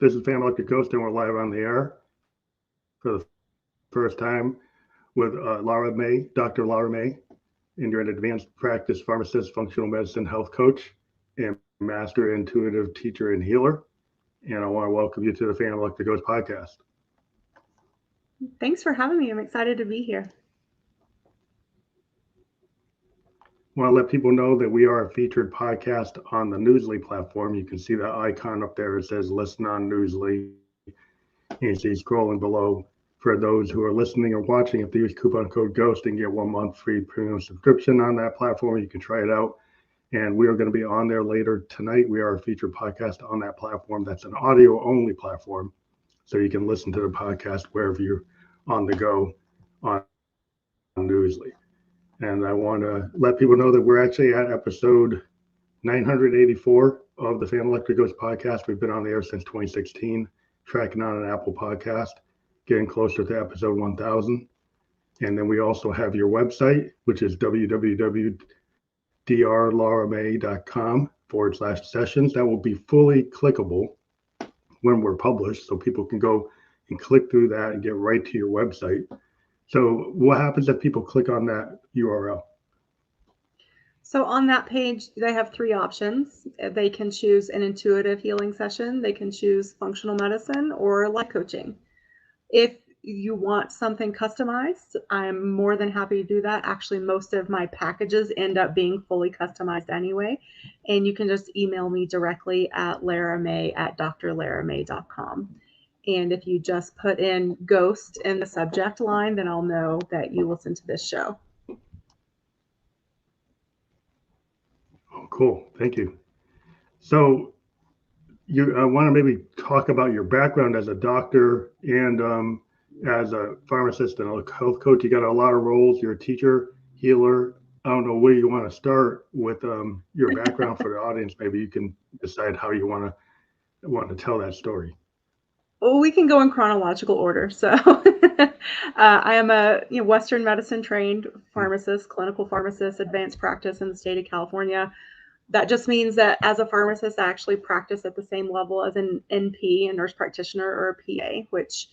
This is Family Like a Ghost, and we're live on the air for the first time with Lara May, Dr. Lara May, and you're an advanced practice pharmacist, functional medicine health coach, and master intuitive teacher and healer. And I want to welcome you to the Family Like the Ghost podcast. Thanks for having me. I'm excited to be here. I want to let people know that we are a featured podcast on the Newsly platform. You can see that icon up there. It says listen on Newsly. And you see scrolling below. For those who are listening or watching, if they use coupon code GHOST and get 1 month free premium subscription on that platform, you can try it out. And we are going to be on there later tonight. We are a featured podcast on that platform. That's an audio only platform. So you can listen to the podcast wherever you're on the go on Newsly. And I want to let people know that we're actually at episode 984 of the Family Like the Ghost podcast. We've been on the air since 2016, tracking on an Apple podcast, getting closer to episode 1000. And then we also have your website, which is www.drlaramay.com/sessions. That will be fully clickable when we're published, so people can go and click through that and get right to your website. So what happens if people click on that URL? So on that page, they have 3 options. They can choose an intuitive healing session, they can choose functional medicine, or life coaching. If you want something customized, I'm more than happy to do that. Actually, most of my packages end up being fully customized anyway. And you can just email me directly at laramay@drlaramay.com. And if you just put in ghost in the subject line, then I'll know that you listen to this show. Oh, cool. Thank you. So I want to maybe talk about your background as a doctor and as a pharmacist and a health coach. You got a lot of roles. You're a teacher, healer. I don't know where you want to start with your background for the audience. Maybe you can decide how you want to tell that story. Well, we can go in chronological order. So I am a Western medicine trained pharmacist, clinical pharmacist, advanced practice in the state of California. That just means that as a pharmacist, I actually practice at the same level as an NP, a nurse practitioner, or a PA, which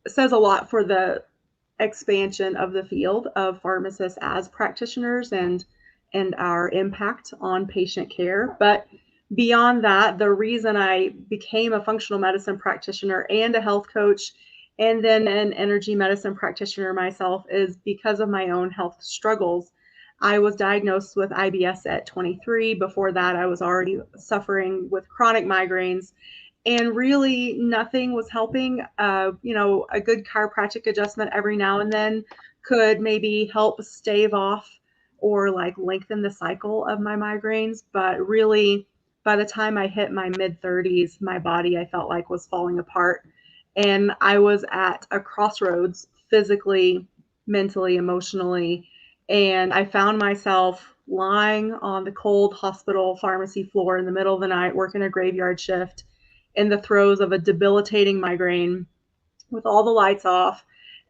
says a lot for the expansion of the field of pharmacists as practitioners and our impact on patient care. But beyond that, the reason I became a functional medicine practitioner and a health coach and then an energy medicine practitioner myself is because of my own health struggles. I was diagnosed with IBS at 23. Before that, I was already suffering with chronic migraines, and really nothing was helping. A good chiropractic adjustment every now and then could maybe help stave off or like lengthen the cycle of my migraines. But really, by the time I hit my mid-30s, my body, I felt like, was falling apart. And I was at a crossroads physically, mentally, emotionally. And I found myself lying on the cold hospital pharmacy floor in the middle of the night, working a graveyard shift in the throes of a debilitating migraine with all the lights off.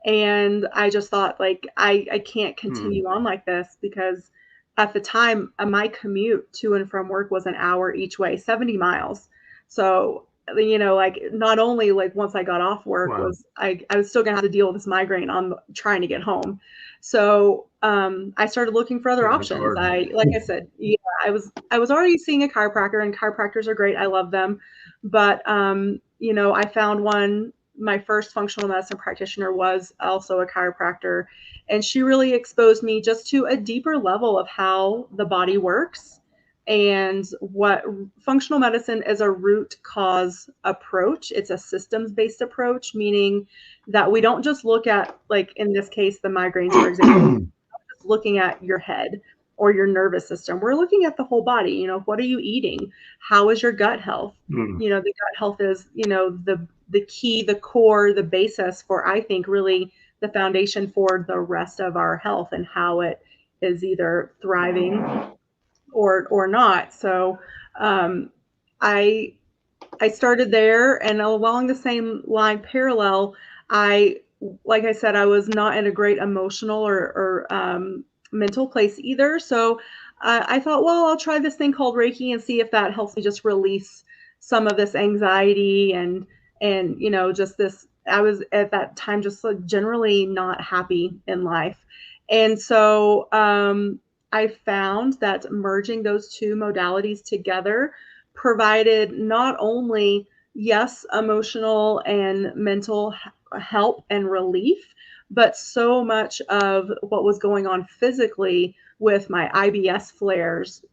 And I just thought, like, I can't continue on like this, because at the time, my commute to and from work was an hour each way, 70 miles. So, like, not only like once I got off work, Wow. I was still gonna have to deal with this migraine on trying to get home. So I started looking for other options. Like I said, I was already seeing a chiropractor, and chiropractors are great. I love them. But I found one. My first functional medicine practitioner was also a chiropractor, and she really exposed me just to a deeper level of how the body works. And what functional medicine is, a root cause approach. It's a systems-based approach, meaning that we don't just look at, like in this case, the migraines, for example, just looking at your head or your nervous system. We're looking at the whole body. What are you eating? How is your gut health? The gut health is, the key, the core, the basis for, I think, really the foundation for the rest of our health and how it is either thriving or not. So I started there, and along the same line, parallel, like I said, I was not in a great emotional or mental place either. So I thought, well, I'll try this thing called Reiki and see if that helps me just release some of this anxiety and just this. I was at that time just like generally not happy in life. And so I found that merging those two modalities together provided not only, yes, emotional and mental help and relief, but so much of what was going on physically with my IBS flares,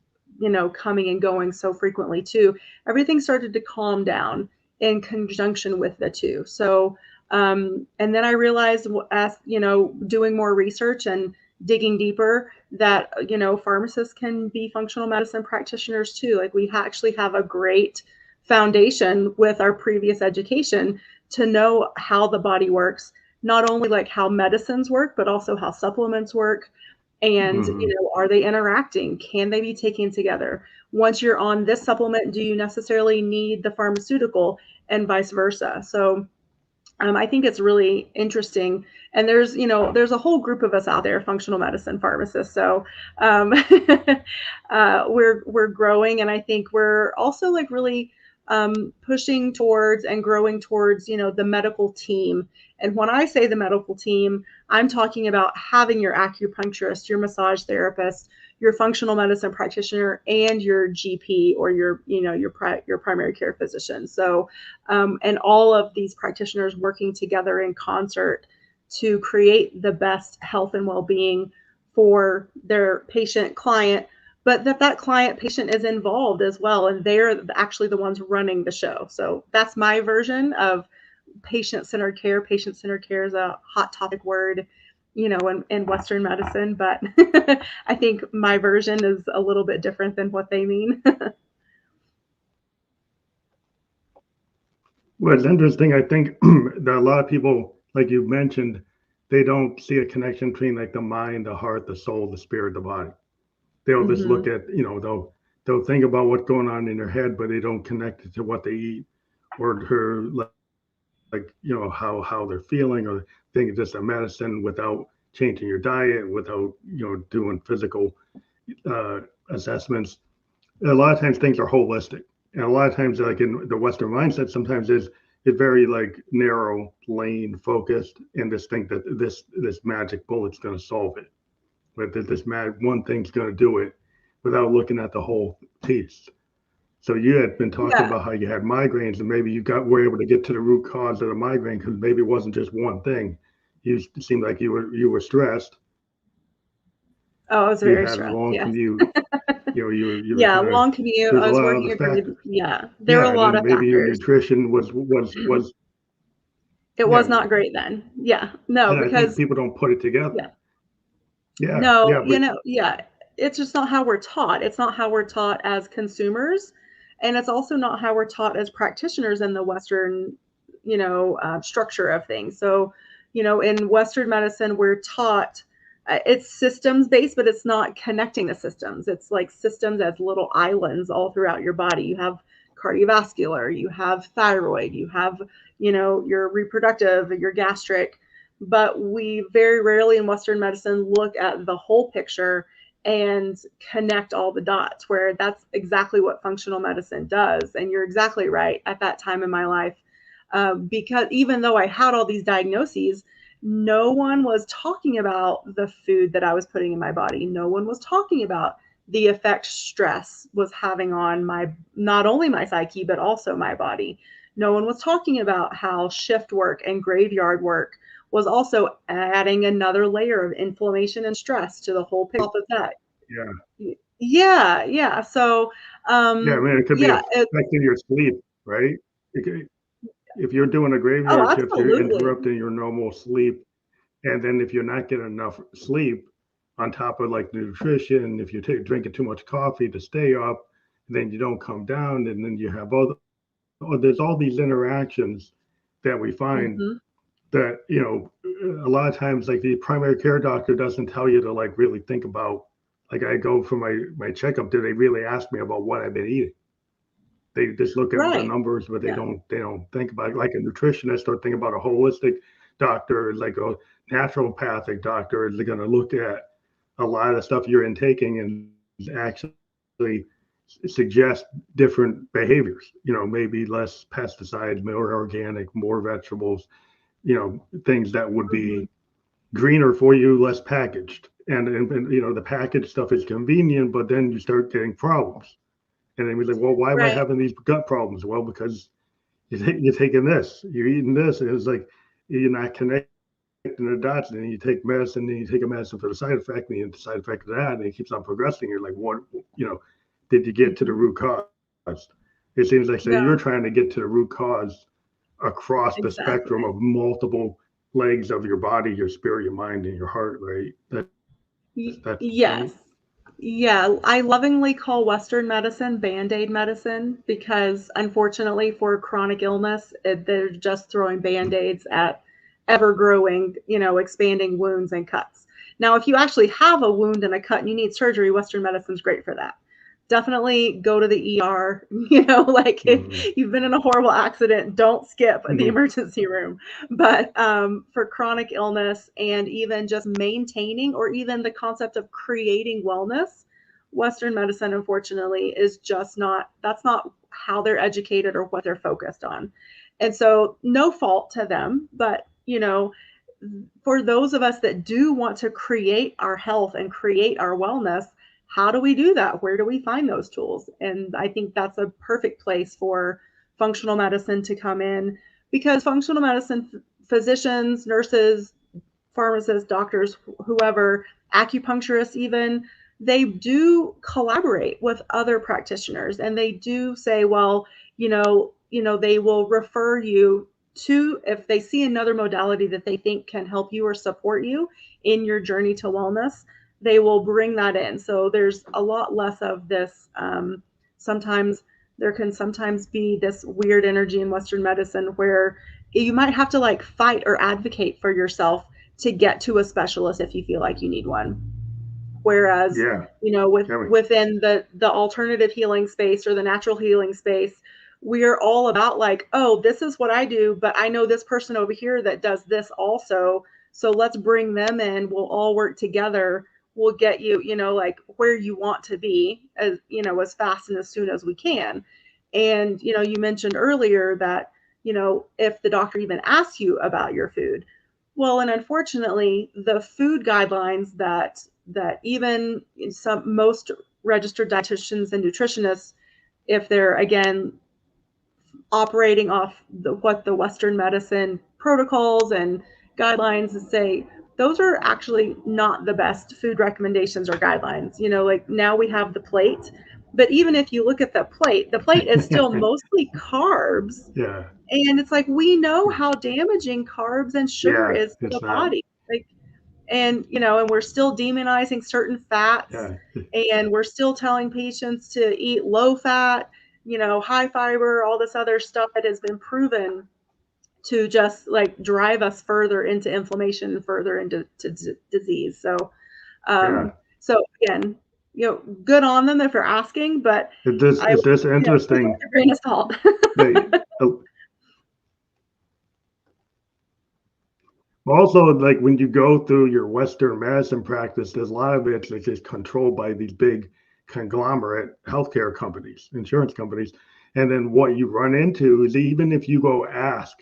coming and going so frequently too, everything started to calm down in conjunction with the two. So, and then I realized, as doing more research and digging deeper, that pharmacists can be functional medicine practitioners too. Like we actually have a great foundation with our previous education to know how the body works, not only like how medicines work, but also how supplements work. And, are they interacting? Can they be taken together? Once you're on this supplement, do you necessarily need the pharmaceutical, and vice versa? So I think it's really interesting. And there's a whole group of us out there, functional medicine pharmacists. So we're growing, and I think we're also like really pushing towards and growing towards the medical team. And when I say the medical team, I'm talking about having your acupuncturist, your massage therapist, your functional medicine practitioner, and your GP, or your primary care physician. So and all of these practitioners working together in concert to create the best health and well-being for their patient client, but that client patient is involved as well, and they're actually the ones running the show. So that's my version of patient-centered care. Patient-centered care is a hot topic word, in Western medicine, but I think my version is a little bit different than what they mean. Well, it's interesting. I think that a lot of people, like you mentioned, they don't see a connection between like the mind, the heart, the soul, the spirit, the body. They'll just look Mm-hmm. at, they'll think about what's going on in their head, but they don't connect it to what they eat, or to like how they're feeling, or think it's just a medicine without changing your diet, without doing physical uh, assessments. A lot of times things are holistic, and a lot of times, like in the Western mindset, sometimes is very like narrow lane focused, and just think that this magic bullet's going to solve it, but that this one thing's going to do it, without looking at the whole piece. So you had been talking Yeah. about how you had migraines, and maybe were able to get to the root cause of the migraine, because maybe it wasn't just one thing. You seemed like you were stressed. Oh, I was You very had a stressed. long Yes. commute. You were Yeah, kind of, long commute. there's I a was lot of working other a grade. factors. Yeah, there were a Yeah, and lot then of maybe your factors. nutrition was It yeah, was not great then. Yeah, no, and I think because people don't put it together. yeah, Yeah, no, yeah, but yeah, it's just not how we're taught. It's not how we're taught as consumers, and it's also not how we're taught as practitioners in the Western, structure of things. So, in Western medicine, we're taught it's systems based, but it's not connecting the systems. It's like systems as little islands all throughout your body. You have cardiovascular, you have thyroid, you have, your reproductive, your gastric, but we very rarely in Western medicine look at the whole picture and connect all the dots, where that's exactly what functional medicine does. And you're exactly right at that time in my life. Because even though I had all these diagnoses, no one was talking about the food that I was putting in my body. No one was talking about the effect stress was having on my, not only my psyche, but also my body. No one was talking about how shift work and graveyard work was also adding another layer of inflammation and stress to the whole picture of that. yeah, Yeah, yeah. So, yeah. I mean, it could be yeah. affecting your sleep, right? If you're doing a Oh, graveyard shift, you're absolutely. interrupting your normal sleep. And then if you're not getting enough sleep, on top of like nutrition, if you're drinking too much coffee to stay up, then you don't come down, and then you have there's all these interactions that we find Hmm. that a lot of times, like, the primary care doctor doesn't tell you to like really think about. Like, I go for my checkup, do they really ask me about what I've been eating? They just look at the Right. numbers, but they Yeah. don't think about it. Like a nutritionist, or think about a holistic doctor, like a naturopathic doctor, is going to look at a lot of the stuff you're intaking, and actually suggest different behaviors, maybe less pesticides, more organic, more vegetables, things that would be greener for you, less packaged. And the packaged stuff is convenient, but then you start getting problems. And then we're like, well, why am I Right. having these gut problems? Well, because you're taking this, you're eating this, and it's like you're not connecting the dots. And then you take medicine, then you take a medicine for the side effect, and you get the side effect of that, and it keeps on progressing. You're like, what, did you get to the root cause? It seems like so you're No, trying to get to the root cause across the spectrum exactly. of multiple legs of your body, your spirit, your mind, and your heart, right? That's the Yes. point. Yeah, I lovingly call Western medicine Band-Aid medicine because unfortunately for chronic illness, they're just throwing Band-Aids at ever-growing, expanding wounds and cuts. Now, if you actually have a wound and a cut and you need surgery, Western medicine's great for that. Definitely go to the ER, like if Mm-hmm. you've been in a horrible accident, don't skip the Mm-hmm. emergency room. But for chronic illness and even just maintaining or even the concept of creating wellness, Western medicine, unfortunately, is just not, that's not how they're educated or what they're focused on. And so, no fault to them, but, for those of us that do want to create our health and create our wellness, how do we do that? Where do we find those tools? And I think that's a perfect place for functional medicine to come in because functional medicine physicians, nurses, pharmacists, doctors, whoever, acupuncturists, even, they do collaborate with other practitioners and they do say, well, they will refer you to if they see another modality that they think can help you or support you in your journey to wellness, they will bring that in. So there's a lot less of this. Sometimes there can sometimes be this weird energy in Western medicine where you might have to like fight or advocate for yourself to get to a specialist if you feel like you need one. Whereas, Yeah. within the alternative healing space or the natural healing space, we're all about like, oh, this is what I do, but I know this person over here that does this also. So let's bring them in. We'll all work together. We'll get you, like where you want to be as, as fast and as soon as we can. And, you mentioned earlier that, if the doctor even asks you about your food, well, and unfortunately, the food guidelines that even some most registered dietitians and nutritionists, if they're again operating off what the Western medicine protocols and guidelines say, those are actually not the best food recommendations or guidelines. Like now we have the plate, but even if you look at the plate is still mostly carbs, Yeah. and it's like we know how damaging carbs and sugar Yeah. is to the It's not. body. Like, and we're still demonizing certain fats, Yeah. and we're still telling patients to eat low fat, high fiber, all this other stuff that has been proven to just like drive us further into inflammation and further into disease. So, Yeah. so again, good on them if they're asking, but Is this I, is this take it with interesting? a grain of salt. They also, like when you go through your Western medicine practice, there's a lot of it that's just controlled by these big conglomerate healthcare companies, insurance companies. And then what you run into is even if you go ask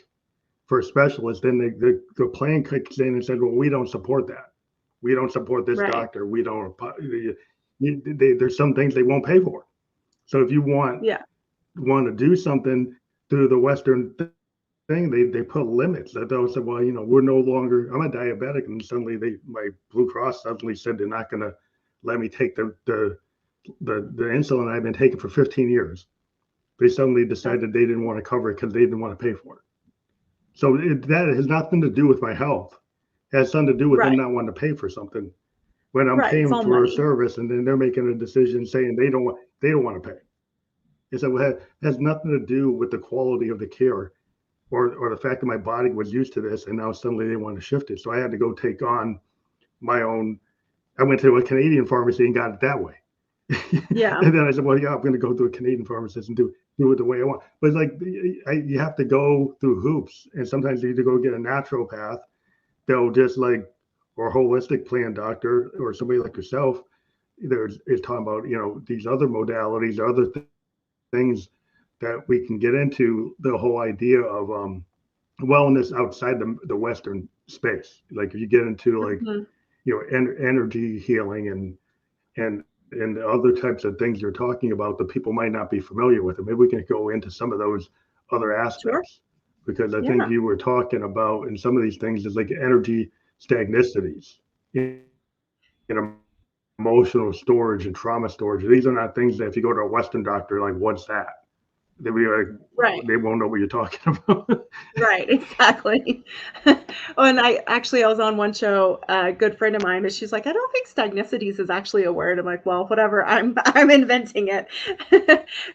for a specialist, then the plan kicks in and says, well, we don't support that. We don't support this Right. doctor. We don't, there's some things they won't pay for. So if you Yeah. want to do something through the Western thing, they put limits. That they'll say, well, we're no longer. I'm a diabetic, and suddenly my Blue Cross suddenly said they're not going to let me take the insulin I've been taking for 15 years. They suddenly decided they didn't want to cover it because they didn't want to pay for it. So that has nothing to do with my health. It has something to do with them Right. not wanting to pay for something when I'm Right. It's paying all for a money. service, and then they're making a decision saying they don't want to pay. It has nothing to do with the quality of the care or the fact that my body was used to this and now suddenly they want to shift it. So I had to go take on my own. I went to a Canadian pharmacy and got it that way. Yeah. And then I said, well, yeah, I'm going to go to a Canadian pharmacist and do it the way I want. But it's like you have to go through hoops, and sometimes you need to go get a naturopath. They'll just like or a holistic plan doctor or somebody like yourself. is talking about, these other modalities, other things that we can get into, the whole idea of wellness outside the Western space. Like if you get into like, Mhm. energy healing and the other types of things you're talking about that people might not be familiar with. And maybe we can go into some of those other Sure. aspects, because I think Yeah. you were talking about in some of these things is like energy stagnicities, emotional storage and trauma storage. These are not things that if you go to a Western doctor, like, what's that? They'll be like, Right. they won't know what you're talking about. Right, exactly. Oh, and I was on one show, a good friend of mine, but she's like, I don't think stagnicities is actually a word. I'm like, well, whatever. I'm inventing it.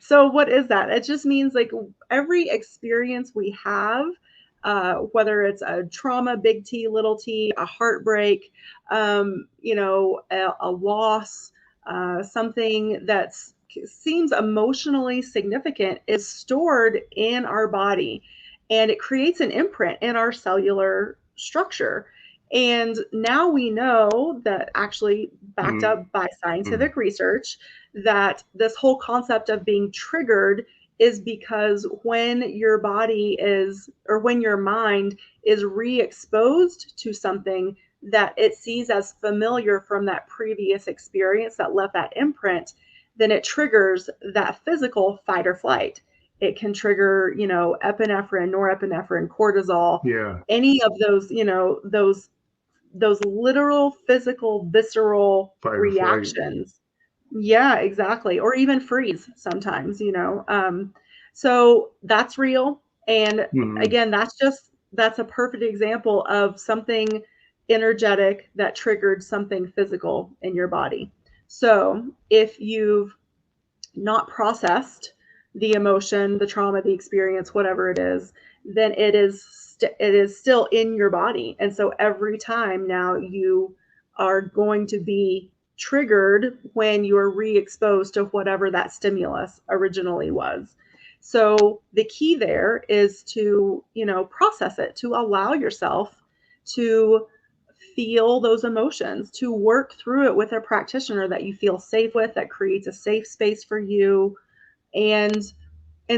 So what is that? It just means like every experience we have, whether it's a trauma, big T, little t, a heartbreak, a loss, something that's seems emotionally significant is stored in our body, and it creates an imprint in our cellular structure. And now we know that, actually backed up by Mm, scientific research, that this whole concept of being triggered is because when your body is, or when your mind is re-exposed to something that it sees as familiar from that previous experience that left that imprint, then it triggers that physical fight or flight. It can trigger, epinephrine, norepinephrine, cortisol, yeah, any of those, those literal, physical, visceral fight or flight. reactions. Yeah, exactly. Or even freeze sometimes, So that's real. And Mm, again, that's a perfect example of something energetic that triggered something physical in your body. So if you've not processed the emotion, the trauma, the experience, whatever it is, then it is still in your body. And so every time now you are going to be triggered when you are re-exposed to whatever that stimulus originally was. So the key there is to, process it, to allow yourself to feel those emotions, to work through it with a practitioner that you feel safe with, that creates a safe space for you, and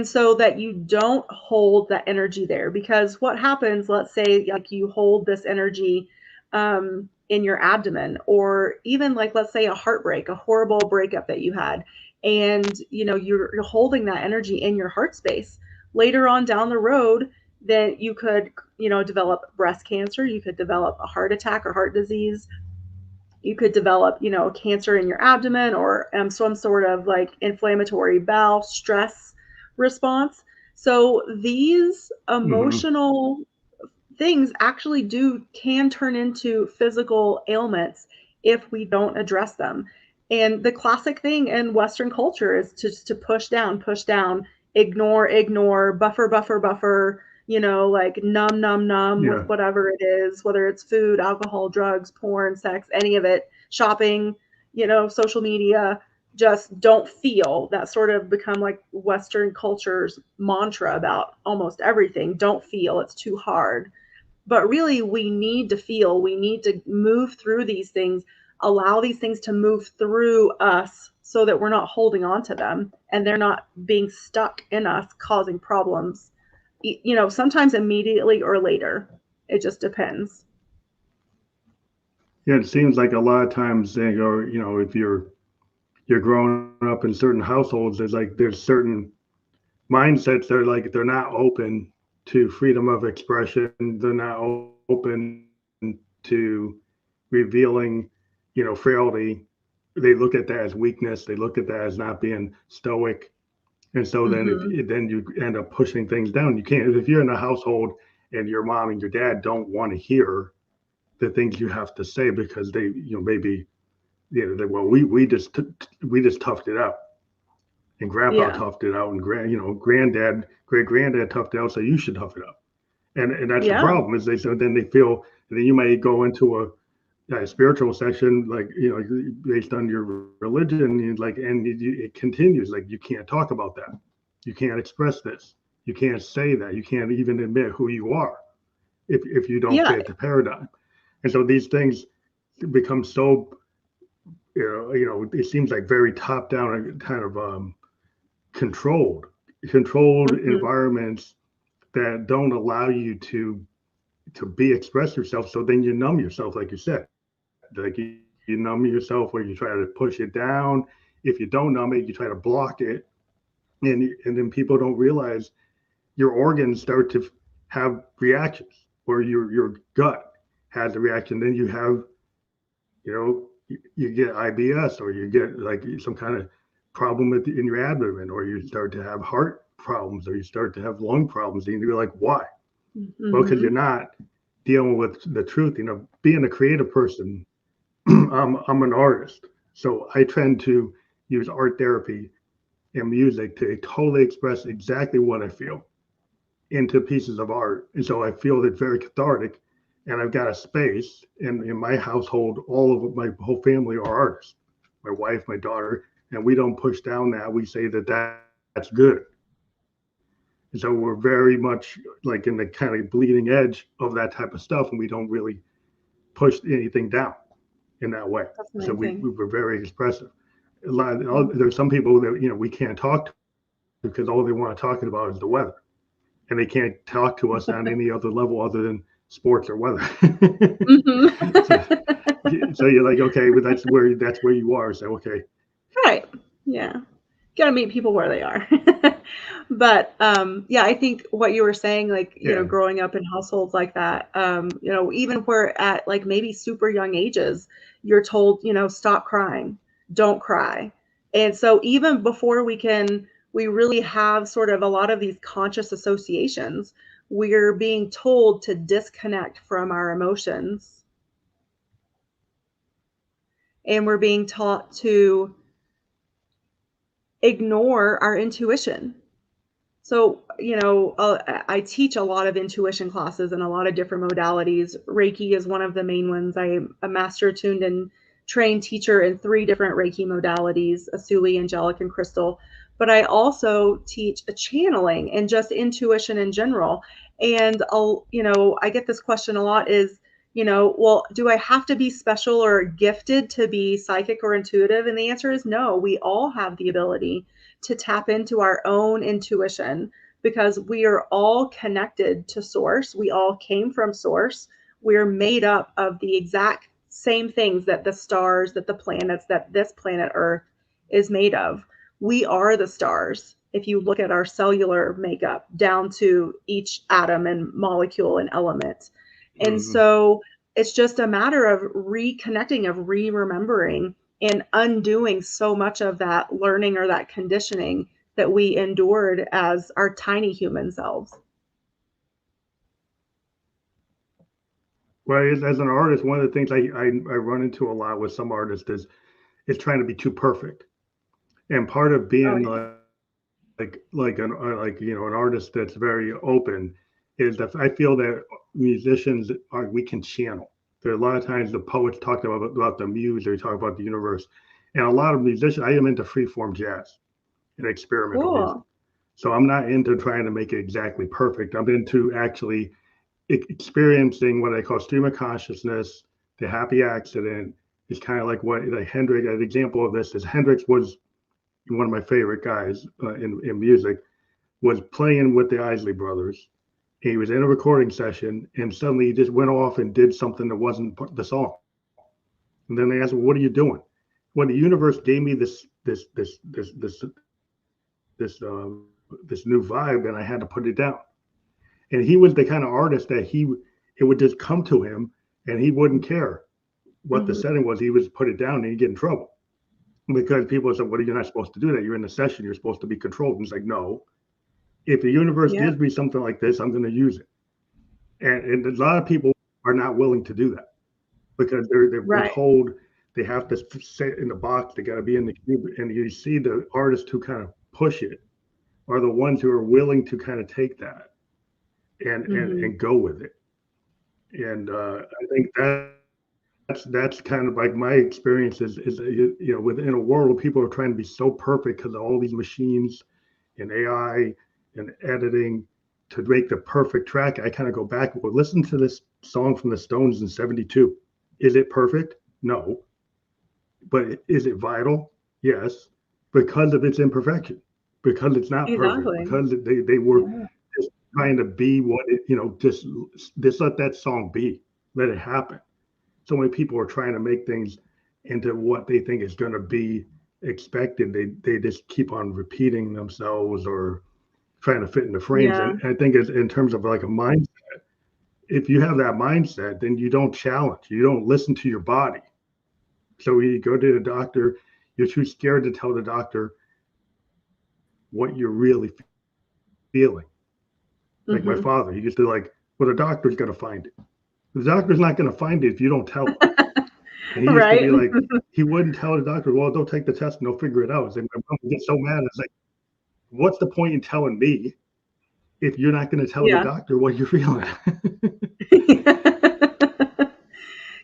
so that you don't hold that energy there. Because what happens, let's say like you hold this energy in your abdomen, or even like, let's say a heartbreak, a horrible breakup that you had, and you're holding that energy in your heart space. Later on down the road, then you could, develop breast cancer, you could develop a heart attack or heart disease, you could develop, cancer in your abdomen, or some sort of like inflammatory bowel stress response. So these mm-hmm. emotional things actually can turn into physical ailments if we don't address them. And the classic thing in Western culture is to push down, ignore, buffer, like numb with Yeah, whatever it is, whether it's food, alcohol, drugs, porn, sex, any of it, shopping, social media. Just don't feel. That sort of become like Western culture's mantra about almost everything. Don't feel, it's too hard. But really, we need to feel, we need to move through these things, allow these things to move through us so that we're not holding on to them and they're not being stuck in us, causing problems, sometimes immediately or later. It just depends. yeah. It seems like a lot of times they go, if you're growing up in certain households, there's certain mindsets that are like they're not open to freedom of expression. They're not open to revealing, frailty. They look at that as weakness. They look at that as not being stoic. And so then Hmm. then you end up pushing things down. You can't, if you're in a household and your mom and your dad don't want to hear the things you have to say because they, maybe, well, we just toughed it out, and grandpa Yeah. toughed it out, and granddad, great granddad toughed it out, so you should tough it out. And that's the Yeah. problem is so then they feel, and then you may go into a spiritual session, like, based on your religion, and it continues, like, you can't talk about that, you can't express this, you can't say that, you can't even admit who you are if you don't Yeah. fit the paradigm. And so these things become so it seems like very top down and kind of controlled Mhm. environments that don't allow you to be express yourself. So then you numb yourself, like you said, like you numb yourself, or you try to push it down. If you don't numb it, you try to block it, and then people don't realize your organs start to have reactions, or your gut has a reaction. Then you have, you know, you get IBS, or you get like some kind of problem in your abdomen, or you start to have heart problems, or you start to have lung problems, and you're like, why? Well, because you're Mhm. not dealing with the truth. Being a creative person, I'm an artist, so I tend to use art therapy and music to totally express exactly what I feel into pieces of art. And so I feel it's very cathartic. And I've got a space in my household, all of my whole family are artists, my wife, my daughter, and we don't push down that. We say that that's good. And so we're very much like in the kind of bleeding edge of that type of stuff. And we don't really push anything down in that way. That's So amazing. we were very expressive. Yeah. There's some people that we can't talk to because all they want to talk about is the weather, and they can't talk to us on any other level other than sports or weather. Mhm. so, so you're like, okay, but that's where you are. So okay, Right. Yeah. Gotta meet people where they are. But, yeah, I think what you were saying, like, yeah, growing up in households like that, even where at, like, maybe super young ages, you're told, "Stop crying. Don't cry." And so even before we really have sort of a lot of these conscious associations, we're being told to disconnect from our emotions, and we're being taught to ignore our intuition. So, I teach a lot of intuition classes and a lot of different modalities. Reiki is one of the main ones. I'm a master attuned and trained teacher in three different Reiki modalities, Asuli, angelic, and crystal. But I also teach a channeling and just intuition in general. And I get this question a lot is, well, do I have to be special or gifted to be psychic or intuitive? And the answer is no. We all have the ability to tap into our own intuition because we are all connected to source. We all came from source. We're made up of the exact same things that the stars, that the planets, that this planet Earth is made of. We are the stars. If you look at our cellular makeup down to each atom and molecule and element. And mm-hmm. so it's just a matter of reconnecting, of re-remembering and undoing so much of that learning or that conditioning that we endured as our tiny human selves. Well, as an artist, one of the things I run into a lot with some artists is trying to be too perfect. And part of Oh being yeah. an artist that's very open is that I feel that musicians are we can channel. There are a lot of times the poets talk about the muse, they talk about the universe, and a lot of musicians. I am into freeform jazz and experimental music, Cool. so I'm not into trying to make it exactly perfect. I'm into actually experiencing what I call stream of consciousness. The happy accident is kind of like what like Hendrix. An example of this is Hendrix was one of my favorite guys in music, was playing with the Isley Brothers. He was in a recording session, and suddenly he just went off and did something that wasn't the song. And then they asked, "Well, what are you doing?" Well, the universe gave me this new vibe, and I had to put it down. And he was the kind of artist that it would just come to him, and he wouldn't care what the Hmm. setting was. He would just put it down, and he'd get in trouble because people said, "Well, you're not supposed to do that. You're in a session. You're supposed to be controlled." And he's like, "No, if the universe Yeah. gives me something like this, I'm going to use it." And a lot of people are not willing to do that because they're Right. told they have to sit in the box. They got to be in the cube. And you see the artists who kind of push it are the ones who are willing to kind of take that Hmm. and go with it. And I think that's kind of like my experience is within a world where people are trying to be so perfect because of all these machines and AI and editing to make the perfect track. I kind of go back. Well, listen to this song from the Stones in '72. Is it perfect? No. But is it vital? Yes, because of its imperfection, because it's not perfect, Exactly. because they were Yeah. just trying to be what it, just let that song be, let it happen. So many people are trying to make things into what they think is going to be expected. They just keep on repeating themselves or trying to fit in the frames. Yeah. And I think it's in terms of like a mindset, if you have that mindset, then you don't challenge, you don't listen to your body. So when you go to the doctor, you're too scared to tell the doctor what you're really feeling. Like my father, he used to like, well, the doctor's going to find it. The doctor's not going to find it if you don't tell him. And he used to be Right. like, he wouldn't tell the doctor, well, they'll take the test and they'll figure it out. And my mom would get so mad. It's like, what's the point in telling me if you're not going to tell the Yeah. doctor what you're feeling?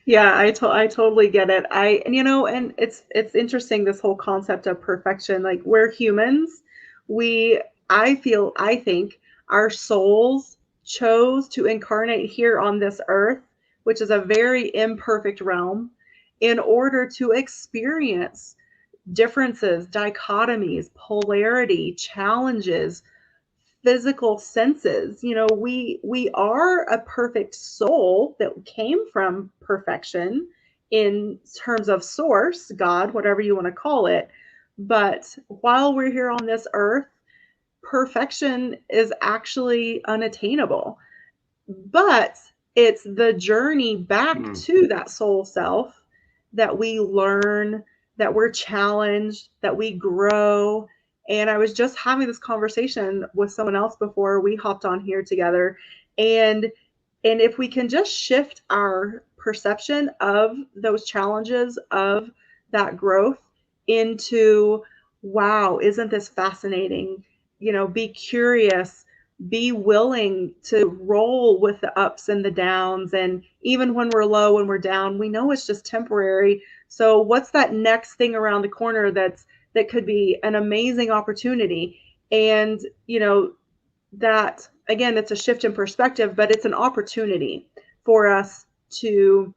Yeah, I totally get it. And and it's interesting, this whole concept of perfection. Like, we're humans. We I think our souls chose to incarnate here on this earth, which is a very imperfect realm, in order to experience differences, dichotomies, polarity, challenges, physical senses. We are a perfect soul that came from perfection in terms of source, God, whatever you want to call it. But while we're here on this earth, perfection is actually unattainable. But it's the journey back Hmm. to that soul self that we learn, that we're challenged, that we grow. And I was just having this conversation with someone else before we hopped on here together. And if we can just shift our perception of those challenges, of that growth, into, wow, isn't this fascinating? Be curious, be willing to roll with the ups and the downs. And even when we're low and we're down, we know it's just temporary. So what's that next thing around the corner that could be an amazing opportunity? And that, again, it's a shift in perspective, but it's an opportunity for us to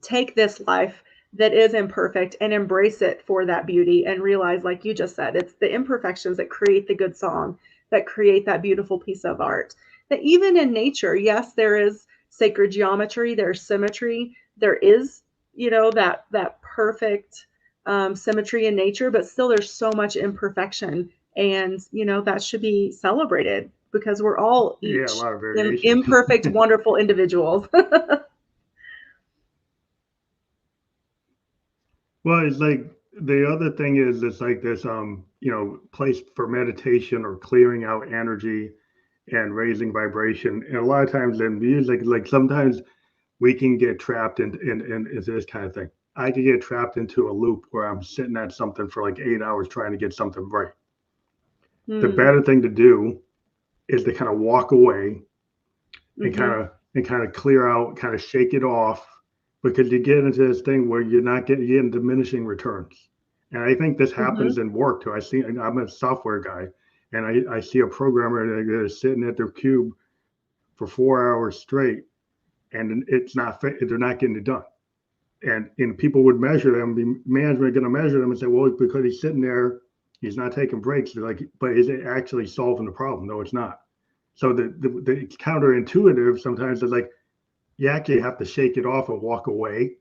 take this life that is imperfect and embrace it for that beauty, and realize, like you just said, it's the imperfections that create the good song, that create that beautiful piece of art. That even in nature, yes, there is sacred geometry, there's symmetry, there is, that perfect symmetry in nature, but still there's so much imperfection. And that should be celebrated, because we're all Yeah, a each lot of variation. imperfect, wonderful individuals. Well, it's like the other thing is it's like this place for meditation or clearing out energy and raising vibration. And a lot of times in music, like sometimes we can get trapped in this kind of thing. I could get trapped into a loop where I'm sitting at something for like 8 hours trying to get something right. The Hmm. better thing to do is to kind of walk away and Hmm. kind of clear out, kind of shake it off, because you get into this thing where you're getting diminishing returns. And I think this Hmm. happens in work too. I'm a software guy, and I see a programmer that is sitting at their cube for 4 hours straight, and they're not getting it done. And people would measure them. The management going to measure them and say, well, because he's sitting there, he's not taking breaks. They're like, but is it actually solving the problem? No, it's not. So the counterintuitive sometimes is like, you actually have to shake it off and walk away,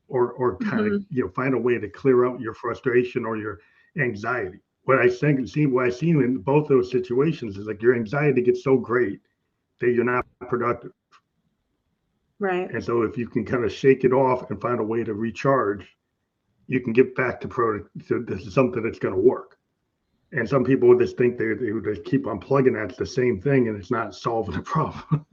or kind of Hmm. find a way to clear out your frustration or your anxiety. What I seen in both those situations is like your anxiety gets so great that you're not productive. Right. And so if you can kind of shake it off and find a way to recharge, you can get back to this is something that's going to work. And some people just think they would just keep on plugging at the same thing, and it's not solving the problem.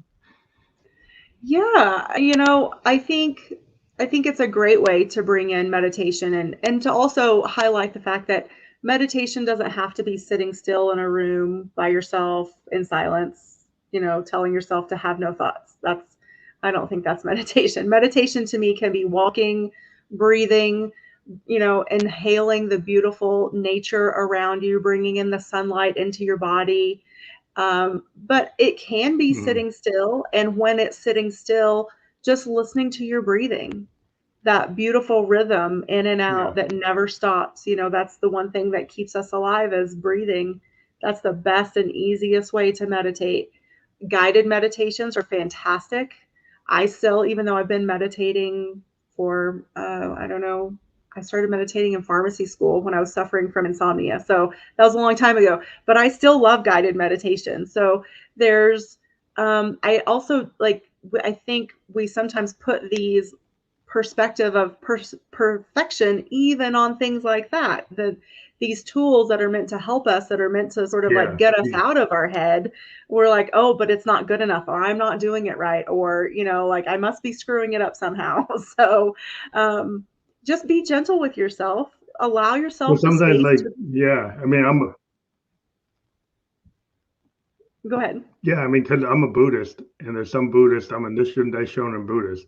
Yeah, I think it's a great way to bring in meditation, and to also highlight the fact that meditation doesn't have to be sitting still in a room by yourself in silence, telling yourself to have no thoughts. I don't think that's meditation. Meditation to me can be walking, breathing, inhaling the beautiful nature around you, bringing in the sunlight into your body. But it can be Mm-hmm. sitting still. And when it's sitting still, just listening to your breathing, that beautiful rhythm in and out Yeah. that never stops. That's the one thing that keeps us alive is breathing. That's the best and easiest way to meditate. Guided meditations are fantastic. I still, even though I've been meditating for, I don't know, I started meditating in pharmacy school when I was suffering from insomnia. So that was a long time ago, but I still love guided meditation. So there's, I also like, I think we sometimes put these perspective of perfection even on things like that. These tools that are meant to help us, that are meant to sort of like Yeah. get us out of our head, we're like, oh, but it's not good enough, or I'm not doing it right, or like I must be screwing it up somehow. So um, just be gentle with yourself, allow Well, yourself the sometimes space like, to yeah, I mean, go ahead. yeah, I mean, because I'm a Buddhist, and there's some Buddhists, I'm a Nichiren Daishonin Buddhist,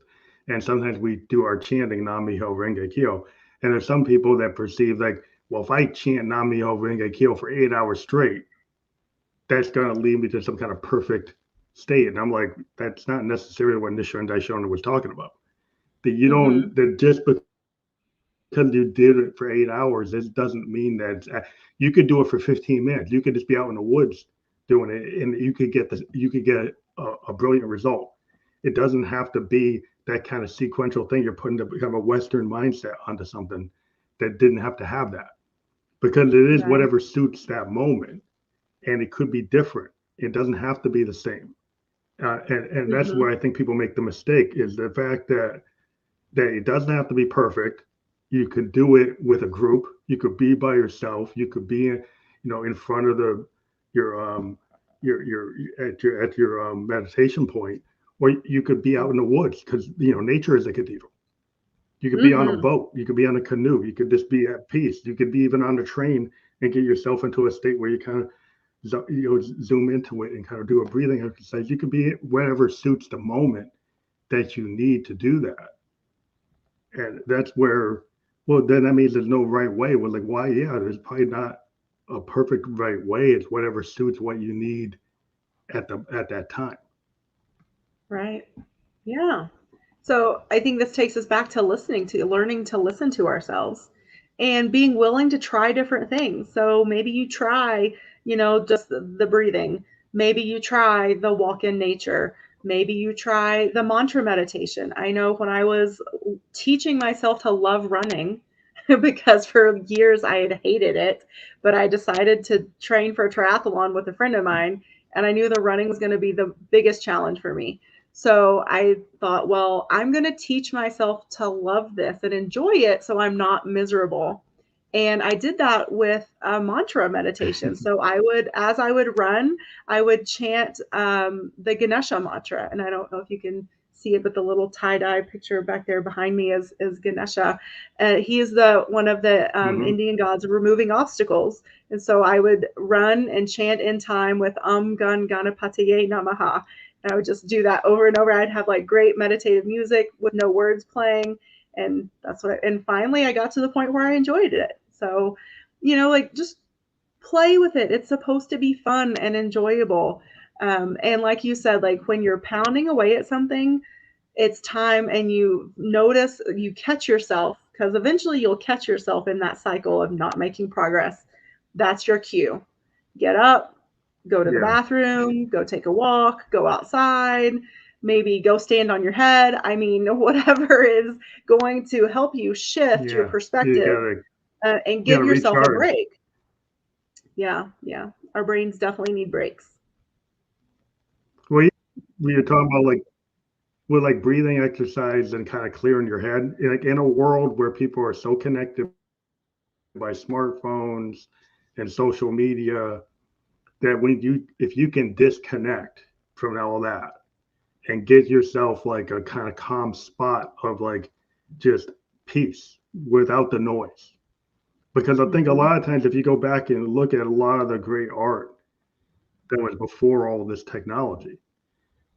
and sometimes we do our chanting Nam Myoho Renge Kyo, and there's some people that perceive like, well, if I chant Nam Myoho Renge Kyo for 8 hours straight, that's going to lead me to some kind of perfect state, and I'm like, that's not necessarily what Nichiren Daishonin was talking about. That you Mm-hmm. don't, that just because you did it for 8 hours, this doesn't mean that you could do it for 15 minutes. You could just be out in the woods doing it, and you could get a brilliant result. It doesn't have to be that kind of sequential thing. You're putting to become a Western mindset onto something that didn't have to have that, because it is Right. whatever suits that moment, and it could be different. It doesn't have to be the same. And that's Mm-hmm. where I think people make the mistake is the fact that it doesn't have to be perfect. You could do it with a group. You could be by yourself. You could be, in front of your your at your meditation point, or you could be out in the woods because nature is a cathedral. You could be on a Mm-hmm. boat. You could be on a canoe. You could just be at peace. You could be even on the train and get yourself into a state where you kind of zoom into it and kind of do a breathing exercise. You could be whatever suits the moment that you need to do that. And that's where, well, then that means there's no right way. Well, like, why? Yeah, there's probably not a perfect right way. It's whatever suits what you need at that time. Right. Yeah. So I think this takes us back to learning to listen to ourselves and being willing to try different things. So maybe you try, just the breathing. Maybe you try the walk in nature. Maybe you try the mantra meditation. I know when I was teaching myself to love running, because for years I had hated it, but I decided to train for a triathlon with a friend of mine, and I knew the running was going to be the biggest challenge for me. So I thought, well, I'm going to teach myself to love this and enjoy it so I'm not miserable. And I did that with a mantra meditation. So as I would run, I would chant the Ganesha mantra. And I don't know if you can see it, but the little tie-dye picture back there behind me is Ganesha. He is the one of the Hmm. Indian gods of removing obstacles. And so I would run and chant in time with Gan Ganapataye Namaha. And I would just do that over and over. I'd have like great meditative music with no words playing. And and finally I got to the point where I enjoyed it. So, like just play with it. It's supposed to be fun and enjoyable. And like you said, like when you're pounding away at something, it's time and you catch yourself because eventually you'll catch yourself in that cycle of not making progress. That's your cue. Get up, go to the Yeah, bathroom, go take a walk, go outside, maybe go stand on your head. I mean, whatever is going to help you shift your yeah. You perspective gotta and you give gotta yourself a recharge. break. Yeah, yeah. Our brains definitely need breaks. Well, you're talking about like with like breathing exercise and kind of clearing your head, like in a world where people are so connected by smartphones and social media that when you if you can disconnect from all that and get yourself like a kind of calm spot of like just peace without the noise. Because I think a Mm-hmm. lot of times if you go back and look at a lot of the great art that was before all this technology,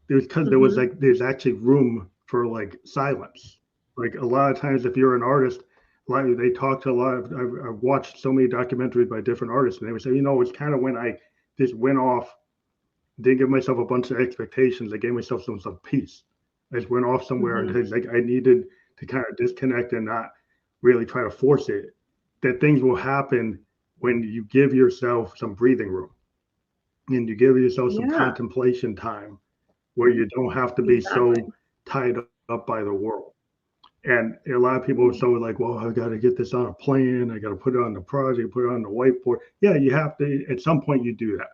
there's because there was Mm-hmm. like there's actually room for like silence. Like a lot of times if you're an artist, like they talk to a lot of I've watched so many documentaries by different artists and they would say, it's kind of when I just went off, didn't give myself a bunch of expectations. I gave myself some peace. I just went off somewhere and Mm-hmm. it's like I needed to kind of disconnect and not really try to force it, that things will happen when you give yourself some breathing room and you give yourself some Yeah, contemplation time where you don't have to be exactly. so tied up by the world. And a lot of people are so like, well, I got to get this on a plan. I got to put it on the project, put it on the whiteboard. Yeah, you have to, at some point, you do that.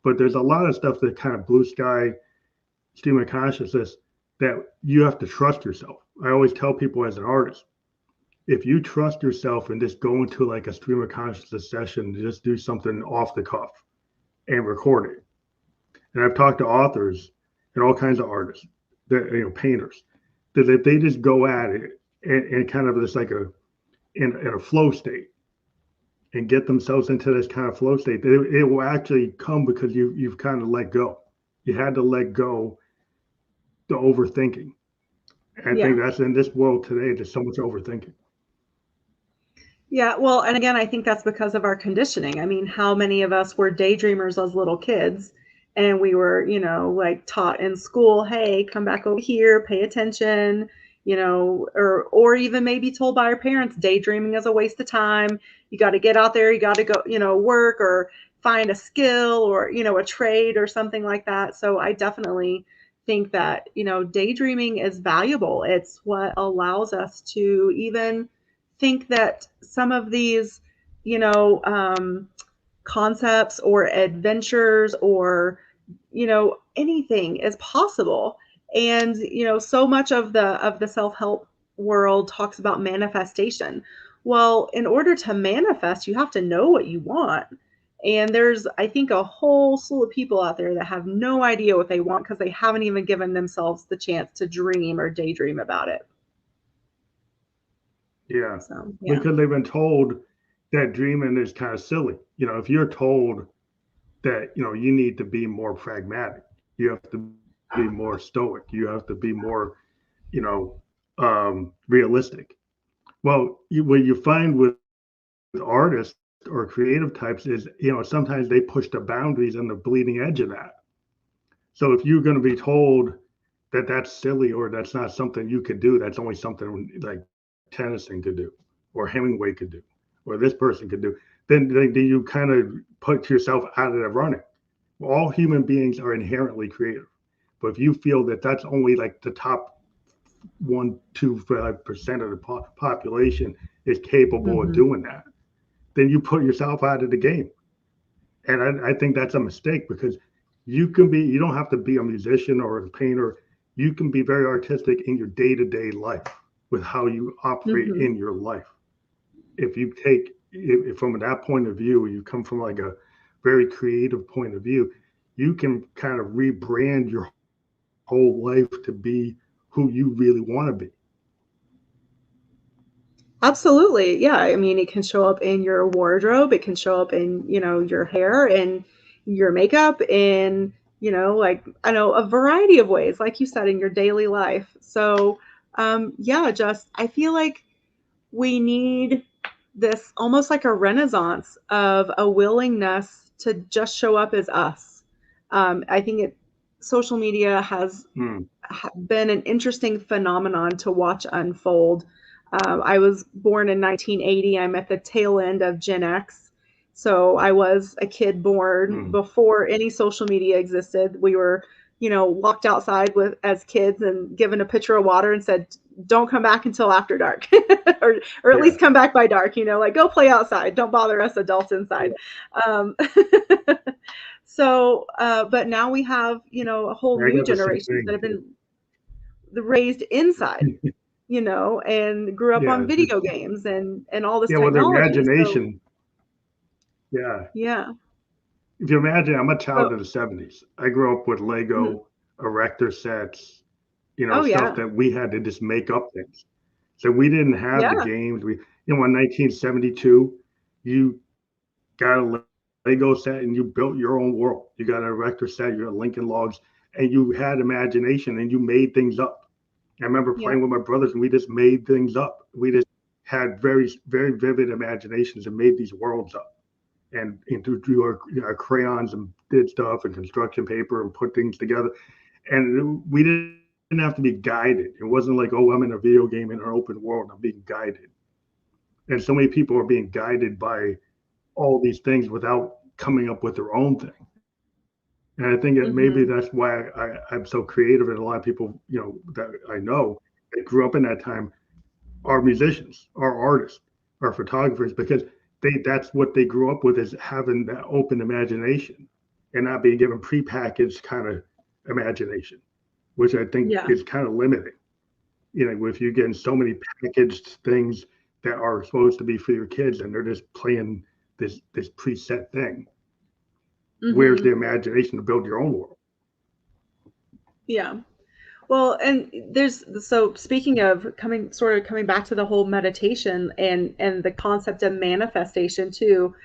But there's a lot of stuff that kind of blue sky stream of consciousness that you have to trust yourself. I always tell people as an artist, if you trust yourself and just go into like a stream of consciousness session, just do something off the cuff and record it. And I've talked to authors and all kinds of artists, that, painters, that if they just go at it and kind of just like in a flow state and get themselves into this kind of flow state, it will actually come because you've kind of let go. You had to let go the overthinking. And I think Yeah. that's in this world today. There's so much overthinking. Yeah, well, and again, I think that's because of our conditioning. I mean, how many of us were daydreamers as little kids and we were, like taught in school, hey, come back over here, pay attention, or even maybe told by our parents, daydreaming is a waste of time. You got to get out there, you got to go, work or find a skill or, a trade or something like that. So I definitely think that, daydreaming is valuable. It's what allows us to even think that some of these, you know, um, concepts or adventures or, anything is possible. And, so much of the self-help world talks about manifestation. Well, in order to manifest, you have to know what you want. And there's, I think, a whole slew of people out there that have no idea what they want because they haven't even given themselves the chance to dream or daydream about it. Yeah. So, yeah. Because they've been told that dreaming is kind of silly. If you're told that, you need to be more pragmatic, you have to be more stoic, you have to be more, you know, realistic. Well, what you find with artists or creative types is, sometimes they push the boundaries and the bleeding edge of that. So if you're going to be told that that's silly or that's not something you could do, that's only something like Tennyson could do or Hemingway could do or this person could do, then you kind of put yourself out of the running. All human beings are inherently creative. But if you feel that that's only like the top 1 to 5% of the population is capable of Hmm. doing that, then you put yourself out of the game. And I think that's a mistake because you don't have to be a musician or a painter. You can be very artistic in your day to day life with how you operate Hmm. in your life. If you take if from that point of view, you come from like a very creative point of view, you can kind of rebrand your whole life to be who you really want to be. Absolutely. Yeah. I mean, it can show up in your wardrobe. It can show up in, your hair and your makeup in, like, I know a variety of ways, like you said, in your daily life. So, yeah, just, I feel like we need this almost like a renaissance of a willingness to just show up as us. I think social media has Mm, been an interesting phenomenon to watch unfold. I was born in 1980. I'm at the tail end of Gen X. So I was a kid born mm, before any social media existed. We were, locked outside with as kids and given a pitcher of water and said, "Don't come back until after dark," or at yeah, least come back by dark. Like go play outside. Don't bother us adults yeah, inside. Um, so, but now we have, a whole I new got the same generations that thing have too. been raised inside, and grew up on Yeah, video games and all this yeah. Well, the technology. So imagination. Yeah, yeah. if you imagine, I'm a child So of the '70s. I grew up with mhm. Lego, erector sets, Oh stuff yeah. that we had to just make up things. So we didn't have the Yeah. games. In 1972, you got a Lego set and you built your own world. You got an erector set, you had Lincoln Logs, and you had imagination and you made things up. I remember Yeah. playing with my brothers and we just made things up. We just had very, very vivid imaginations and made these worlds up. And drew our crayons and did stuff and construction paper and put things together. And we didn't didn't have to be guided. It wasn't like, oh, I'm in a video game in an open world, I'm being guided. And so many people are being guided by all these things without coming up with their own thing. And I think that maybe Mm-hmm. that's why I'm so creative. And a lot of people, that I know that grew up in that time are musicians, are artists, are photographers, because that's what they grew up with, is having that open imagination and not being given prepackaged kind of imagination, which I think Yeah. is kind of limiting. If you're getting so many packaged things that are supposed to be for your kids and they're just playing this preset thing, where's Mm-hmm. the imagination to build your own world? Yeah. Well, and there's so speaking of coming back to the whole meditation and the concept of manifestation too,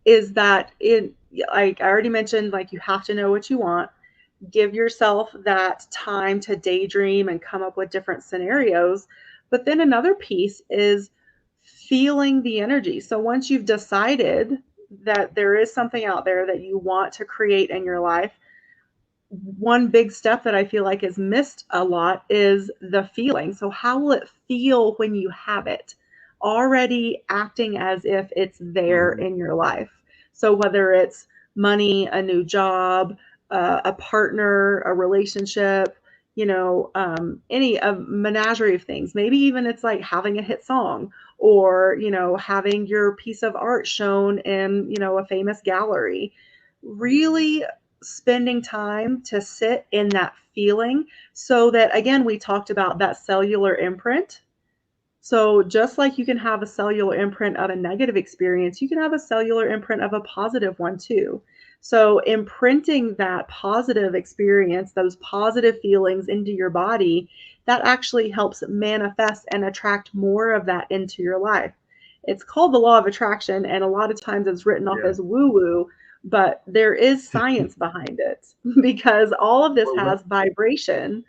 is that in like I already mentioned, like you have to know what you want. Give yourself that time to daydream and come up with different scenarios. But then another piece is feeling the energy. So once you've decided that there is something out there that you want to create in your life, one big step that I feel like is missed a lot is the feeling. So, how will it feel when you have it? Already acting as if it's there Mm-hmm. in your life. So, whether it's money, a new job, a partner, a relationship, any a menagerie of things. Maybe even it's like having a hit song or, having your piece of art shown in, a famous gallery. Really spending time to sit in that feeling so that, again, we talked about that cellular imprint. So just like you can have a cellular imprint of a negative experience, you can have a cellular imprint of a positive one too. So imprinting that positive experience, those positive feelings into your body, that actually helps manifest and attract more of that into your life. It's called the law of attraction, and a lot of times it's written off Yeah. as woo woo, but there is science behind it because all of this Well, has vibration.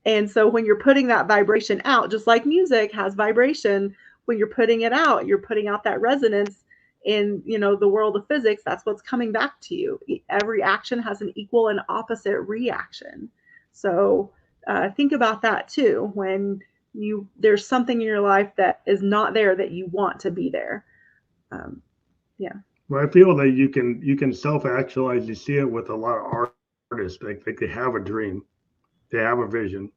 And so when you're putting that vibration out, just like music has vibration, when you're putting it out, you're putting out that resonance in, the world of physics. That's what's coming back to you. Every action has an equal and opposite reaction. So think about that too. When there's something in your life that is not there that you want to be there. Um, yeah. I feel that you can self-actualize. You see it with a lot of artists. Like they have a dream, they have a vision,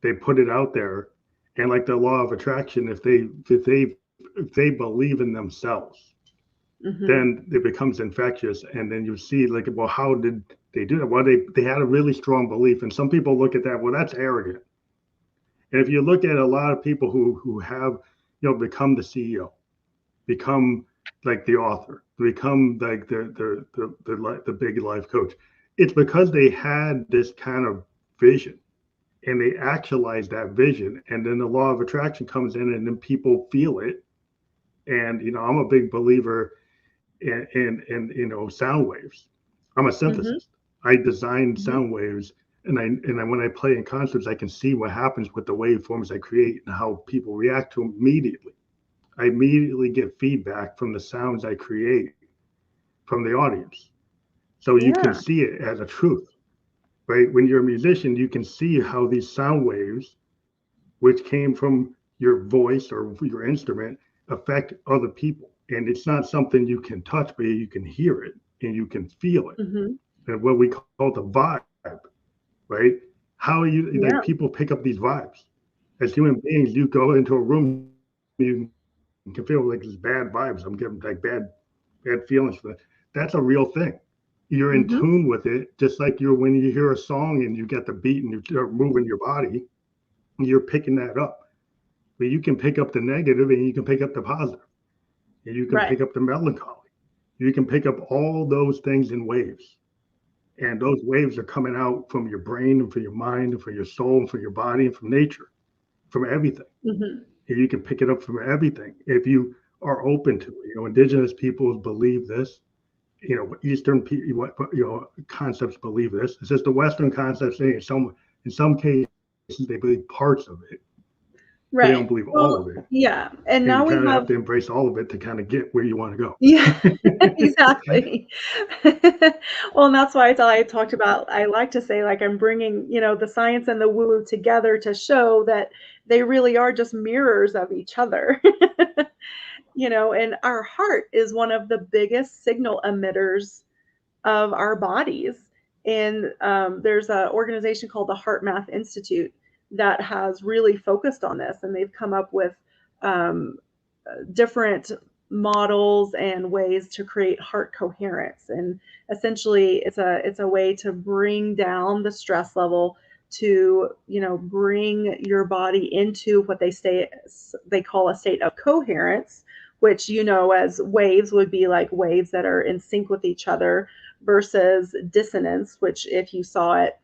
they put it out there, and like the law of attraction, if they believe in themselves, Hmm. then it becomes infectious. And then you see, like, well, how did they do that? Well, they had a really strong belief, and some people look at that, well, that's arrogant. And if you look at a lot of people who have become the CEO, become like the author, become like the big life coach, it's because they had this kind of vision and they actualized that vision, and then the law of attraction comes in and then people feel it. And I'm a big believer in sound waves. I'm a Hmm. synthesist. I design Hmm. sound waves, and when I play in concerts, I can see what happens with the waveforms I create and how people react to them immediately. I immediately get feedback from the sounds I create from the audience. So you can Yeah. see it as a truth, right? When you're a musician, you can see how these sound waves, which came from your voice or your instrument, affect other people. And it's not something you can touch, but you can hear it and you can feel it. Hmm. And what we call the vibe, right? How you like Yeah. people pick up these vibes. As human beings, you go into a room, you can feel like there's bad vibes. I'm getting like bad feelings for that. That's a real thing. You're in Hmm. tune with it, just like you're when you hear a song and you get the beat and you start moving your body, you're picking that up. But you can pick up the negative and you can pick up the positive, and you can Right. pick up the melancholy. You can pick up all those things in waves. And those waves are coming out from your brain and from your mind and from your soul and from your body and from nature, from everything. Hmm. And you can pick it up from everything if you are open to it. Indigenous peoples believe this. Eastern concepts believe this. It's just the Western concepts saying in some cases they believe parts of it. but they Right. don't believe all Well, of it. yeah. And And you now we kind of have have, to embrace all of it to kind of get where you want to yeah, go. exactly. Well, and that's why I talked about, I like to say, like, I'm bringing, the science and the woo together to show that they really are just mirrors of each other. And our heart is one of the biggest signal emitters of our bodies. And there's an organization called the Heart Math Institute that has really focused on this, and they've come up with um, different models and ways to create heart coherence. And essentially, it's a way to bring down the stress level, to bring your body into what they call a state of coherence, which as waves would be like waves that are in sync with each other, versus dissonance, which if you saw it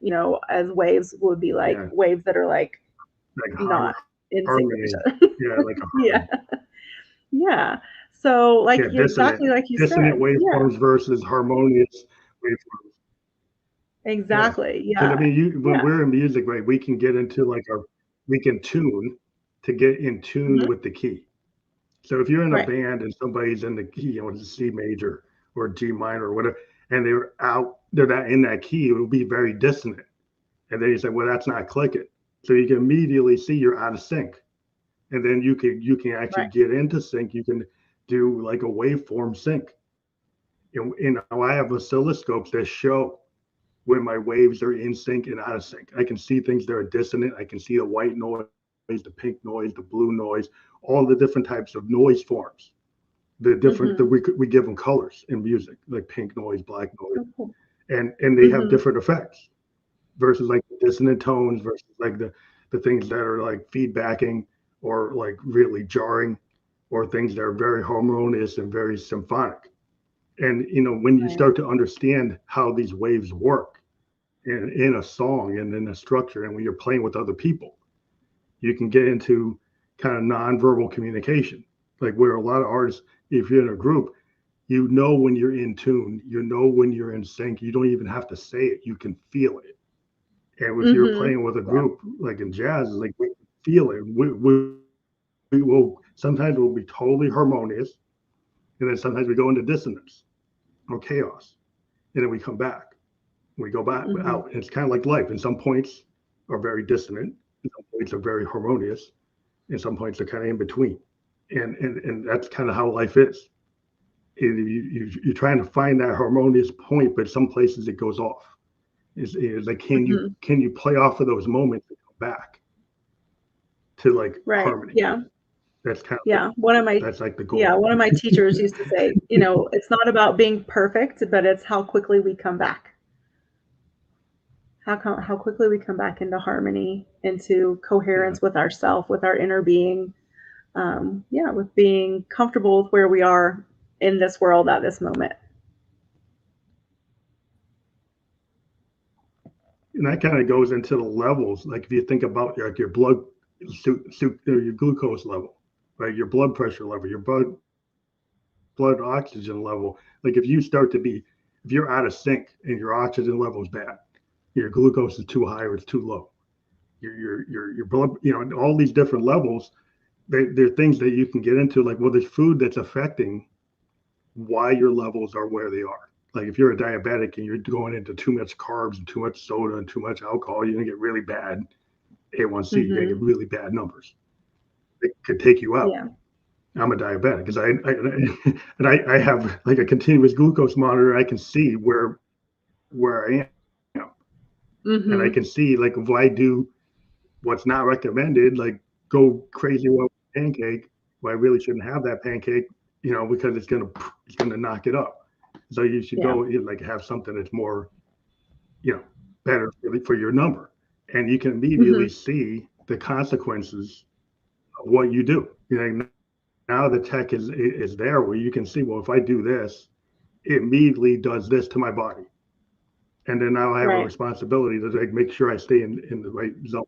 as waves, would be like Yeah, waves that are like like not in sync with each harmony. other. Yeah, like a Yeah. harmony. Yeah. So, like, Yeah, exactly like you dissonant said. Yeah, waveforms versus harmonious waveforms. Yeah, exactly. because I Yeah. mean, when Yeah. we're in music, right, we can get into like we can tune to get in tune Mhm. with the key. So if you're in a Right. band and somebody's in the key, it's a C major or G minor or whatever, and they're not in that key, it will be very dissonant. And then you say, well, that's not clicking. So you can immediately see you're out of sync. And then you can actually Right. get into sync. You can do like a waveform sync. I have oscilloscopes that show when my waves are in sync and out of sync. I can see things that are dissonant. I can see the white noise, the pink noise, the blue noise, all the different types of noise forms. Mhm. We give them colors in music, like pink noise, black noise, Oh, cool. and they have Mhm. different effects versus like dissonant tones versus like the things that are like feedbacking or like really jarring or things that are very harmonious and very symphonic. And when you Right. start to understand how these waves work in a song and in a structure, and when you're playing with other people, you can get into kind of nonverbal communication, like where a lot of artists, if you're in a group, when you're in tune, when you're in sync. You don't even have to say it, you can feel it. And if you're Mhm. playing with a Yeah. group, like in jazz, like we feel it. We will sometimes we'll be totally harmonious, and then sometimes we go into dissonance or chaos, and then we come back. We go back Mhm. out. And it's kind of like life. And some points are very dissonant, and some points are very harmonious, and some points are kind of in between. And that's kind of how life is. You're trying to find that harmonious point, but some places it goes off. Is like Mhm. can you play off of those moments and come back to like Right. harmony? Yeah. That's kind of Yeah. One of my that's like the yeah, goal. one of my teachers used to say, it's not about being perfect, but it's how quickly we come back. How quickly we come back into harmony, into Yeah. coherence with ourself, with our inner being. Yeah, with being comfortable with where we are in this world at this moment. And that kind of goes into the levels. Like if you think about like your your glucose level, right? Your blood pressure level, your blood oxygen level. Like if you're out of sync and your oxygen level is bad, your glucose is too high or it's too low. Your blood, all these different levels. They're things that you can get into. Like, well, there's food that's affecting why your levels are where they are. Like if you're a diabetic and you're going into too much carbs and too much soda and too much alcohol, you're gonna get really bad A1C. You're gonna get Mhm. really bad numbers. It could take you out. Yeah. I'm a diabetic because and I have like a continuous glucose monitor. I can see where I am, and I can Mhm. see like if I do what's not recommended, like go crazy with a pancake, well, I really shouldn't have that pancake, because it's gonna knock it up. So you should Yeah. go like have something that's more, you know, better for your number, and you can immediately Mhm. see the consequences of what you do. Now the tech is there where you can see, well, if I do this, it immediately does this to my body, and then now I have a Right. responsibility to like make sure I stay in the right zone.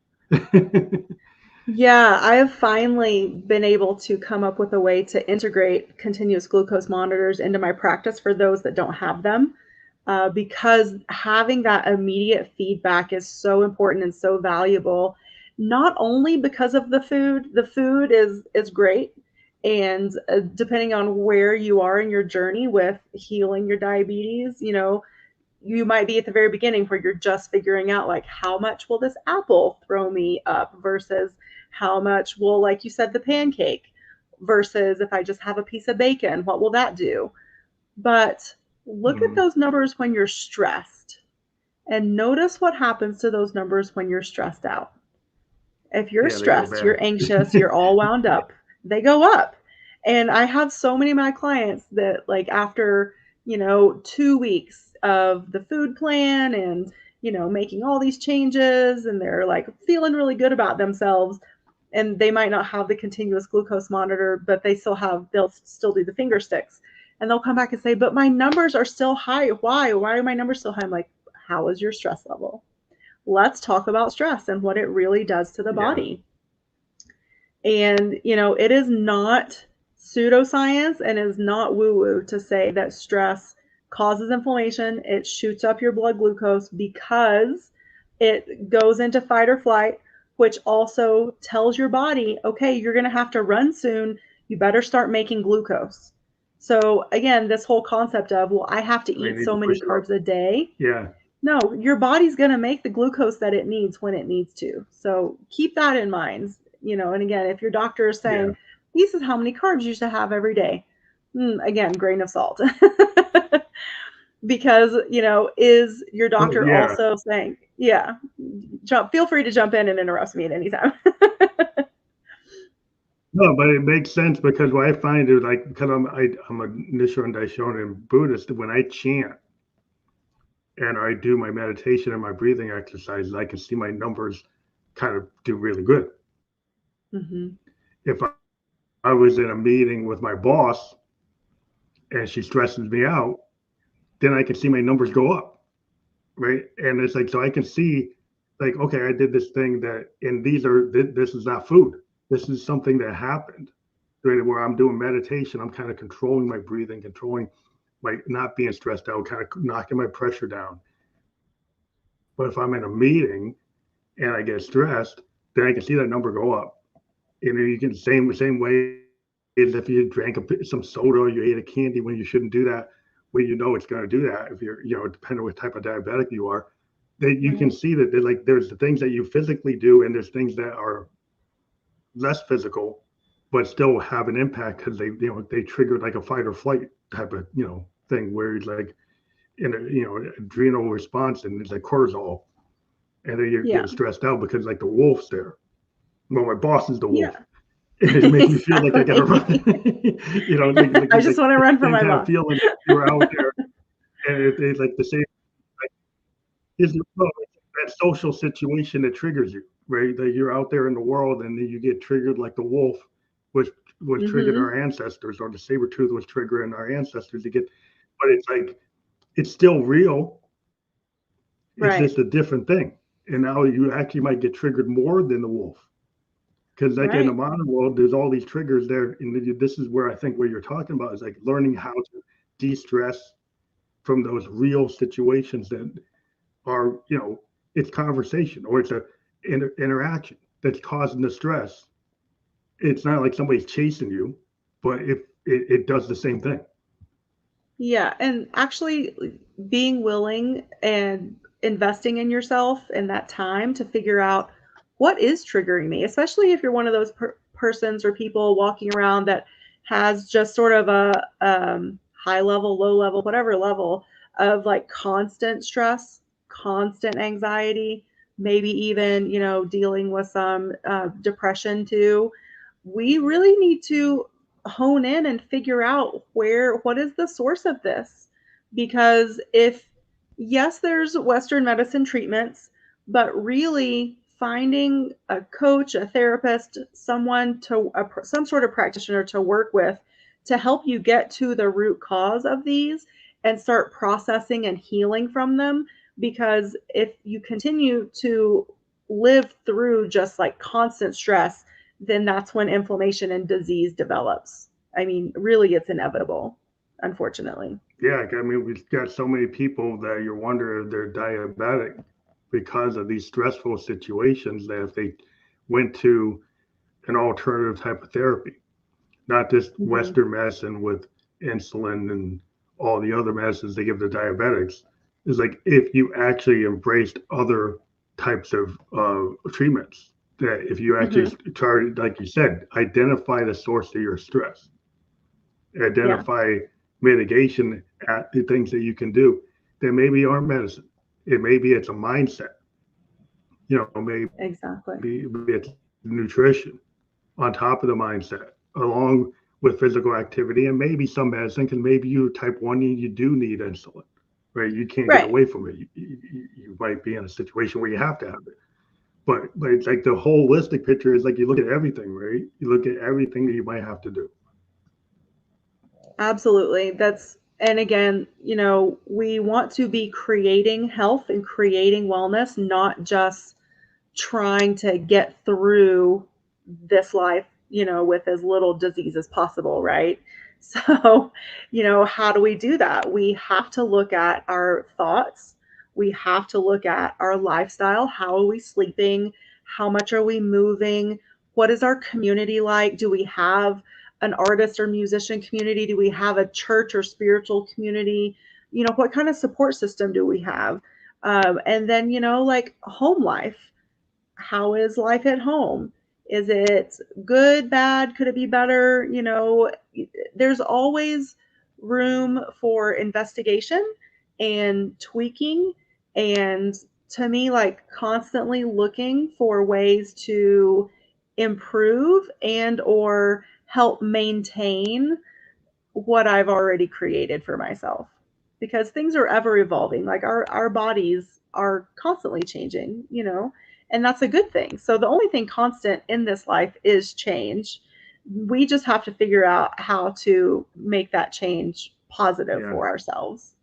Yeah, I have finally been able to come up with a way to integrate continuous glucose monitors into my practice for those that don't have them, because having that immediate feedback is so important and so valuable. not only because of the food is great, and depending on where you are in your journey with healing your diabetes, you might be at the very beginning where you're just figuring out like how much will this apple throw me up versus how much will, like you said, the pancake versus if I just have a piece of bacon, what will that do? But look at those numbers when you're stressed and notice what happens to those numbers when you're stressed out. If you're Yeah, they go stressed, you're back. anxious, you're all wound up, they go up. And I have so many of my clients that, like, after, 2 weeks of the food plan and, making all these changes, and they're like feeling really good about themselves. And they might not have the continuous glucose monitor, but they'll still do the finger sticks. And they'll come back and say, but my numbers are still high. Why? Why are my numbers still high? I'm like, how is your stress level? Let's talk about stress and what it really does to the body. And, it is not pseudoscience and is not woo-woo to say that stress causes inflammation. It shoots up your blood glucose because it goes into fight or flight, which also tells your body, okay, you're going to have to run soon. You better start making glucose. So again, this whole concept of, well, I have to eat so many carbs a day. Yeah. No, your body's going to make the glucose that it needs when it needs to. So keep that in mind. And again, if your doctor is saying, this is how many carbs you should have every day, again, grain of salt. Because, is your doctor also saying, feel free to jump in and interrupt me at any time. No, but it makes sense because what I find is like, because I'm a Nichiren Daishonin Buddhist, when I chant and I do my meditation and my breathing exercises, I can see my numbers kind of do really good. Mm-hmm. If I was in a meeting with my boss and she stresses me out, then I can see my numbers go up, right? And it's like, so I can see like, okay, I did this thing and this is not food. This is something that happened, right? Where I'm doing meditation, I'm kind of controlling my breathing, controlling my not being stressed out, kind of knocking my pressure down. But if I'm in a meeting and I get stressed, then I can see that number go up. And you can same way as if you drank some soda or you ate a candy when you shouldn't do that, when it's going to do that. If you're, depending on what type of diabetic you are, that you can see that there's the things that you physically do and there's things that are less physical, but still have an impact because they trigger like a fight or flight type of thing where it's like in a adrenal response and it's like cortisol, and then you're getting stressed out because like the wolf's there. Well, my boss is the wolf. It makes me feel like I gotta run. Like I just want to run for my boss. Feeling you're out there, and it's like the same. Like, is that social situation that triggers you, right? That you're out there in the world, and then you get triggered like the wolf, which triggered our ancestors, or the saber tooth was triggering our ancestors to get. But it's like it's still real. It's just a different thing, and now you actually might get triggered more than the wolf. Because like in the modern world, there's all these triggers there. And this is where I think what you're talking about is like learning how to de-stress from those real situations that are, it's conversation or it's a interaction that's causing the stress. It's not like somebody's chasing you, but if it does the same thing. Yeah. And actually being willing and investing in yourself in that time to figure out what is triggering me, especially if you're one of those persons or people walking around that has just sort of a high level, low level, whatever level of like constant stress, constant anxiety, maybe even, dealing with some depression too. We really need to hone in and figure out what is the source of this. Because yes, there's Western medicine treatments, but really finding a coach, a therapist, some sort of practitioner to work with to help you get to the root cause of these and start processing and healing from them. Because if you continue to live through just like constant stress, then that's when inflammation and disease develops. I mean, really, it's inevitable, unfortunately. Yeah, I mean, we've got so many people that you wonder if they're diabetic because of these stressful situations that if they went to an alternative type of therapy, not this Hmm. Western medicine with insulin and all the other medicines they give to diabetics. Is like if you actually embraced other types of treatments, that if you actually Hmm. started, like you said, identify the source of your stress, Yeah, identify mitigation at the things that you can do that maybe aren't medicine. It maybe it's a mindset, exactly. maybe it's nutrition on top of the mindset, along with physical activity and maybe some medicine, because maybe you type 1, you do need insulin, right? You can't get Right. away from it. You might be in a situation where you have to have it. But it's like the holistic picture is like you look at everything, right? You look at everything that you might have to do. Absolutely. And again, we want to be creating health and creating wellness, not just trying to get through this life, with as little disease as possible, right? So, how do we do that? We have to look at our thoughts. We have to look at our lifestyle. How are we sleeping? How much are we moving? What is our community like? Do we have an artist or musician community? Do we have a church or spiritual community? What kind of support system do we have? And then, like home life, how is life at home? Is it good, bad? Could it be better? There's always room for investigation and tweaking. And to me, like constantly looking for ways to improve and or help maintain what I've already created for myself, because things are ever evolving. Like our bodies are constantly changing, and that's a good thing. So the only thing constant in this life is change. We just have to figure out how to make that change positive Yeah. for ourselves.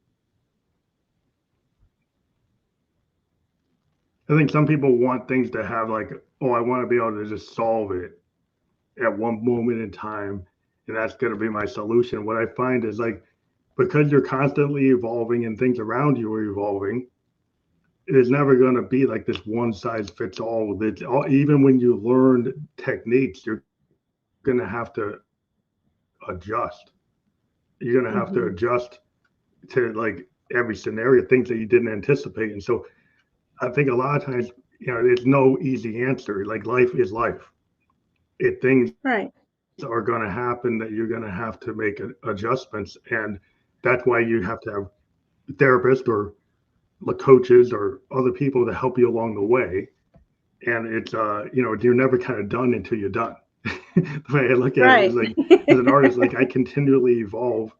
I think some people want things to have like, oh, I want to be able to just solve it at one moment in time, and that's going to be my solution. What I find is like, because you're constantly evolving and things around you are evolving, it is never going to be like this one size fits all. Even when you learn techniques, you're going to have to adjust. You're going to have to Hmm. adjust to like every scenario, things that you didn't anticipate. And so I think a lot of times, there's no easy answer. Like life is life. If things are Right. going to happen, that you're going to have to make adjustments, and that's why you have to have therapists or coaches or other people to help you along the way. And it's you're never kind of done until you're done. The way I look at it is Right. like, as an artist, like I continually evolve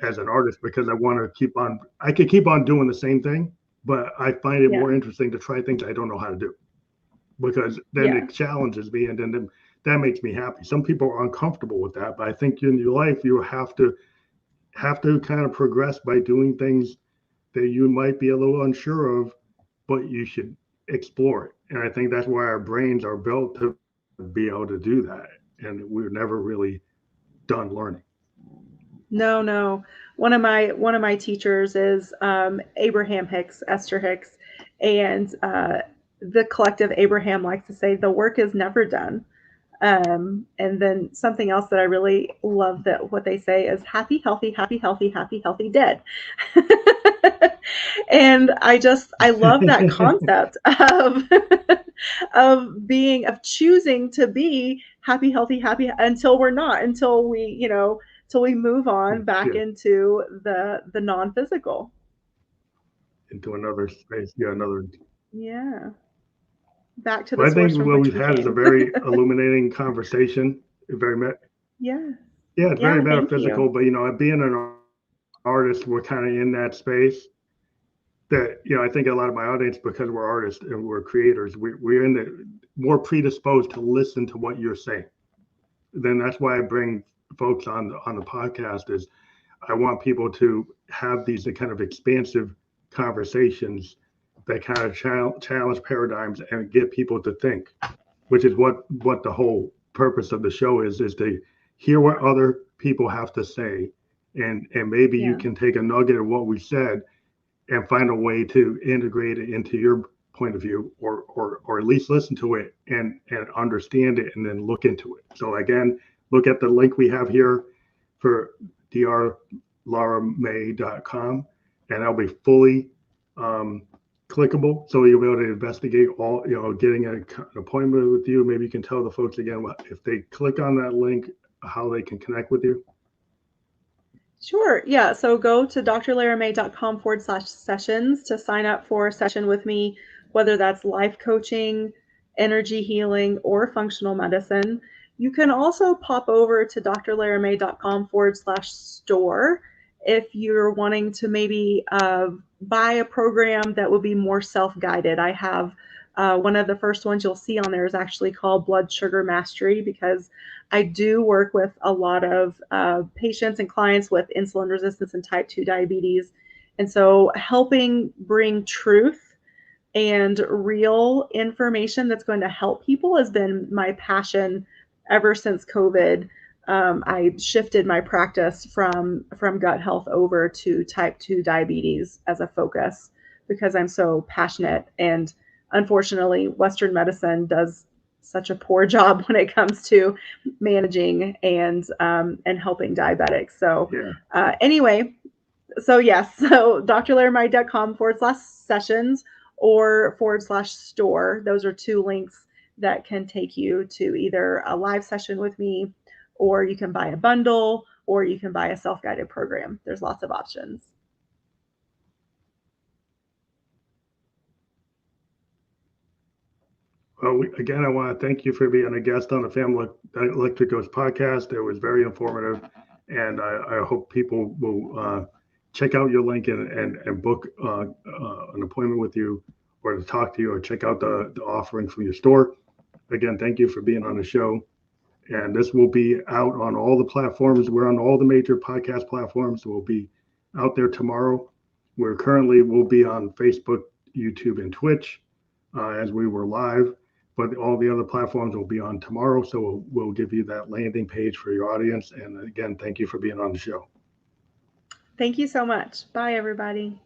as an artist because I want to keep on. I could keep on doing the same thing, but I find it Yeah. more interesting to try things I don't know how to do, because then Yeah. it challenges me, and then that makes me happy. Some people are uncomfortable with that, but I think in your life you have to kind of progress by doing things that you might be a little unsure of, but you should explore it. And I think that's why our brains are built to be able to do that. And we're never really done learning. No, no. One of my teachers is Abraham Hicks, Esther Hicks, and the collective Abraham likes to say the work is never done. And then something else that I really love, that what they say is happy, healthy, happy, healthy, happy, healthy, dead. And I love that concept of of choosing to be happy, healthy, happy until we're not, until till we move on back Yeah, into the non-physical. into another space. Yeah, another. Yeah, back to the Well, I source think from what which we've we had is a came. very illuminating conversation. Very Yeah, Yeah, it's very yeah. Thank metaphysical. you. But being an artist, we're kind of in that space. That I think a lot of my audience, because we're artists and we're creators, we're in the more predisposed to listen to what you're saying. Then that's why I bring folks on the podcast. Is I want people to have these kind of expansive conversations that kind of challenge paradigms and get people to think, which is what the whole purpose of the show is to hear what other people have to say, and maybe you Yeah. can take a nugget of what we said and find a way to integrate it into your point of view, or at least listen to it and understand it, and then look into it. So again, look at the link we have here for drlaramay.com, and that'll be fully clickable, so you'll be able to investigate all, getting an appointment with you. Maybe you can tell the folks again if they click on that link, how they can connect with you. Sure. Yeah. So go to drlaramay.com/sessions to sign up for a session with me, whether that's life coaching, energy healing, or functional medicine. You can also pop over to drlaramay.com/store if you're wanting to maybe buy a program that will be more self-guided. I have one of the first ones you'll see on there is actually called Blood Sugar Mastery, because I do work with a lot of patients and clients with insulin resistance and type 2 diabetes. And so helping bring truth and real information that's going to help people has been my passion ever since COVID. I shifted my practice from gut health over to type 2 diabetes as a focus because I'm so passionate. And unfortunately, Western medicine does such a poor job when it comes to managing and helping diabetics. So anyway, so yes, so drlaramay.com/sessions or /store. Those are two links that can take you to either a live session with me, or you can buy a bundle, or you can buy a self-guided program. There's lots of options. Well, again, I want to thank you for being a guest on the Family Electric Ghost podcast. It was very informative, and I hope people will check out your link and book an appointment with you, or to talk to you, or check out the offering from your store. Again, thank you for being on the show. And this will be out on all the platforms. We're on all the major podcast platforms. We'll be out there tomorrow. We'll be on Facebook, YouTube, and Twitch as we were live. But all the other platforms will be on tomorrow. So we'll give you that landing page for your audience. And again, thank you for being on the show. Thank you so much. Bye, everybody.